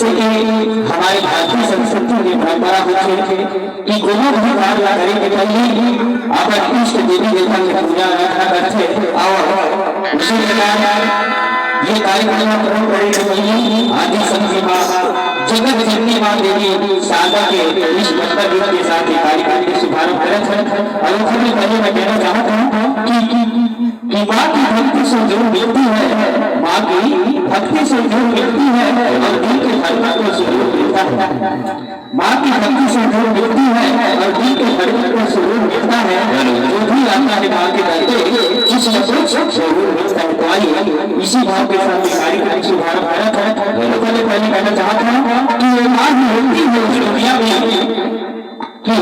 जैसे कि हमारे भारतीय संस्कृति में परंपरा होती है कि कोनो भी कार्य करे के पहले अपन इष्ट देवी देवता की पूजा रखा करते और उसी प्रकार ये कार्यक्रम पूर्ण करे के पहले आदि संधि मां जगत जननी मां देवी शारदा के इस मंत्र के साथ ये कार्यक्रम का शुभारंभ करते हैं। और उससे पहले मैं कहना चाहता हूं कि मां की भक्ति से जो मिलती है, मां की भक्ति से जो मिलती है और दिल के धड़कन को सुरूर मिलता है, मां की भक्ति से जो मिलती है और दिल के धड़कन को सुरूर मिलता है, जो भी आता है मां के दर पे इस जरूर मिलता है। तो आइए इसी भाव के साथ कार्यक्रम का शुभारंभ करते हैं। तो पहले कहना चाहता हूं कि ये मां ही होती है उस दुनिया में, कि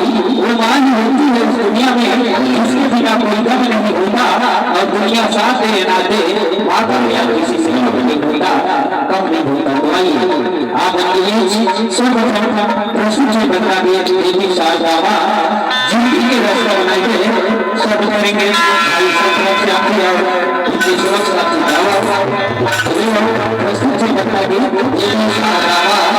वो मां ही होती है उस दुनिया में जिसके बिना कोई गम नहीं होता और दुनिया साथ दे ना दे मां का बिना किसी से कम नहीं होता, कम नहीं होता। तो आइए आप सर्वप्रथम प्रस्तुत जी बता दिए देवी शारदा मां जिंदगी के रास्ता बनाइए सब करेंगे भाई सब तरफ से आपकी और उनकी सुरक्षा की दावा प्रस्तुत जी बता दिए देवी शारदा मां